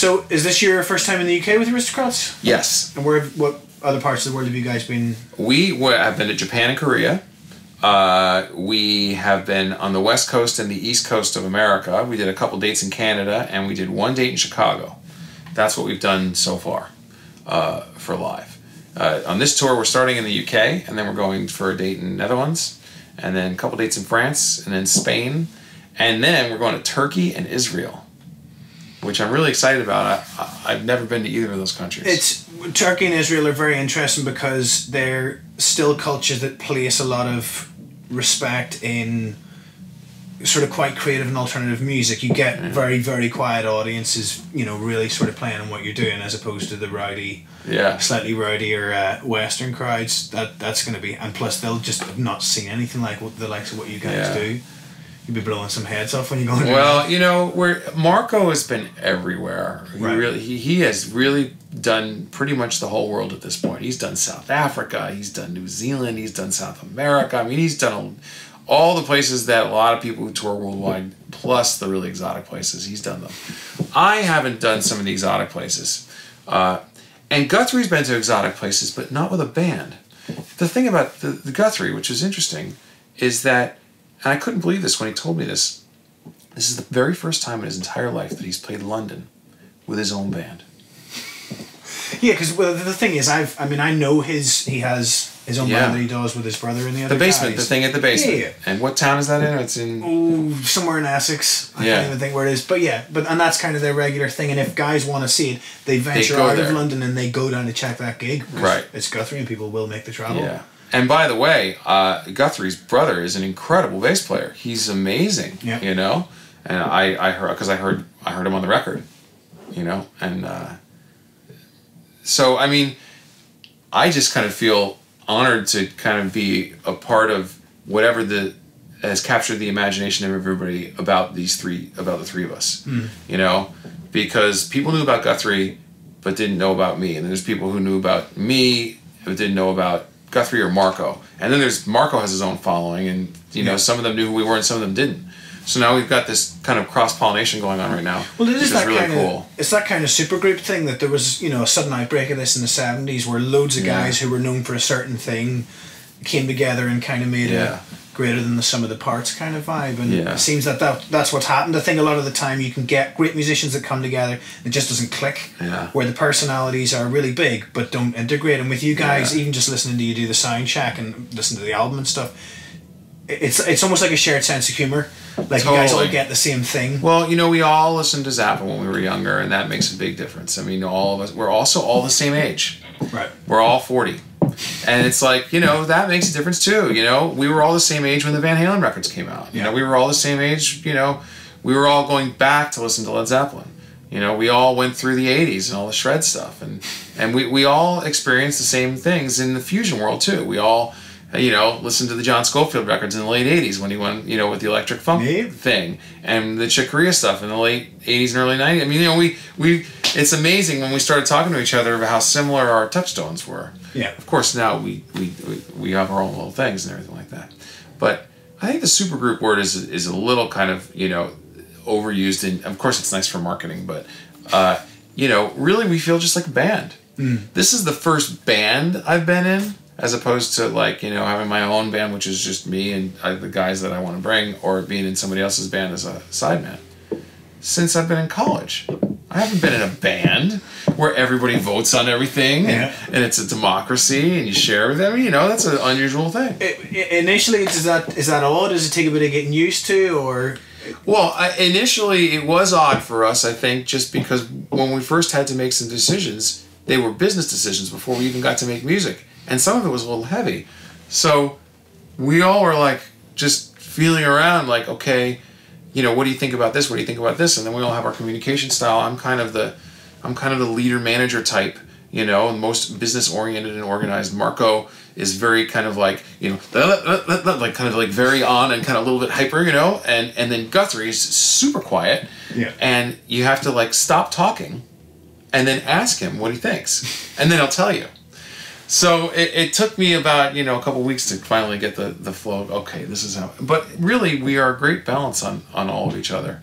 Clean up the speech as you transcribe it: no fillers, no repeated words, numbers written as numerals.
So, is this your first time in the UK with Aristocrats? Yes. And what other parts of the world have you guys been? I've been to Japan and Korea. We have been on the West Coast and the East Coast of America. We did a couple dates in Canada, and we did one date in Chicago. That's what we've done so far for live. On this tour, we're starting in the UK, and then we're going for a date in Netherlands, and then a couple dates in France, and then Spain, and then we're going to Turkey and Israel, which I'm really excited about. I've never been to either of those countries. Turkey and Israel are very interesting because they're still cultures that place a lot of respect in sort of quite creative and alternative music. You get very, very quiet audiences, really sort of playing on what you're doing, as opposed to the rowdy, slightly rowdier Western crowds. That's going to be, and plus they'll just have not seen anything like the likes of what you guys do. You'd be blowing some heads off when you go into where Marco has been everywhere. He has really done pretty much the whole world at this point. He's done South Africa, he's done New Zealand, he's done South America. I mean, he's done all the places that a lot of people who tour worldwide, plus the really exotic places, he's done them. I haven't done some of the exotic places. And Guthrie's been to exotic places, but not with a band. The thing about the Guthrie, which is interesting, is that, and I couldn't believe this when he told me this is the very first time in his entire life that he's played London with his own band. Yeah, because the thing is, I know he has his own band that he does with his brother and the other basement, guys. the thing at the basement. Yeah. And what town is that in? It's in somewhere in Essex. I can't even think where it is. But and that's kind of their regular thing. And if guys want to see it, they venture out of London and they go down to check that gig. Right. It's Guthrie, and people will make the travel. Yeah. And by the way, Guthrie's brother is an incredible bass player. He's amazing. Yeah. And I heard him on the record. And so I mean, I just kind of feel honored to kind of be a part of whatever has captured the imagination of everybody about the three of us. Because people knew about Guthrie but didn't know about me, and there's people who knew about me but didn't know about Guthrie or Marco, and then there's Marco has his own following, and some of them knew who we were and some of them didn't. So now we've got this kind of cross-pollination going on right now. Well, it is that really kind cool. Of, it's that kind of supergroup thing that there was, a sudden outbreak of this in the 70s where loads of guys who were known for a certain thing came together and kind of made a greater than the sum of the parts kind of vibe. And it seems that's what's happened. I think a lot of the time you can get great musicians that come together, it just doesn't click. Yeah. Where the personalities are really big but don't integrate. And with you guys, even just listening to you do the sound check and listen to the album and stuff, it's almost like a shared sense of humor. Like you guys all get the same thing. Well, we all listened to Zappa when we were younger, and that makes a big difference. I mean, all of us, we're also all the same age. Right. We're all 40. And it's like, that makes a difference too. We were all the same age when the Van Halen records came out. We were all the same age, we were all going back to listen to Led Zeppelin. We all went through the 80s and all the shred stuff. And we all experienced the same things in the fusion world too. We all, listened to the John Scofield records in the late 80s when he went, with the electric funk thing. And the Chick Corea stuff in the late 80s and early 90s. I mean, we it's amazing when we started talking to each other about how similar our touchstones were. Yeah. Of course, now we have our own little things and everything like that. But I think the supergroup word is a little kind of, overused. And of course, it's nice for marketing. But, really we feel just like a band. This is the first band I've been in, as opposed to having my own band, which is just me and the guys that I want to bring, or being in somebody else's band as a sideman. Since I've been in college, I haven't been in a band where everybody votes on everything and it's a democracy and you share with them. That's an unusual thing. Initially, is that odd? Does it take a bit of getting used to, or? Well, initially it was odd for us, I think, just because when we first had to make some decisions, they were business decisions before we even got to make music. And some of it was a little heavy. So we all were just feeling around okay, what do you think about this? What do you think about this? And then we all have our communication style. I'm kind of the leader manager type, most business oriented and organized. Marco is very kind of very on and kind of a little bit hyper, and then Guthrie is super quiet. Yeah. And you have to stop talking and then ask him what he thinks. And then he'll tell you. So it took me about, a couple weeks to finally get the flow of, okay, this is how... But really, we are a great balance on all of each other.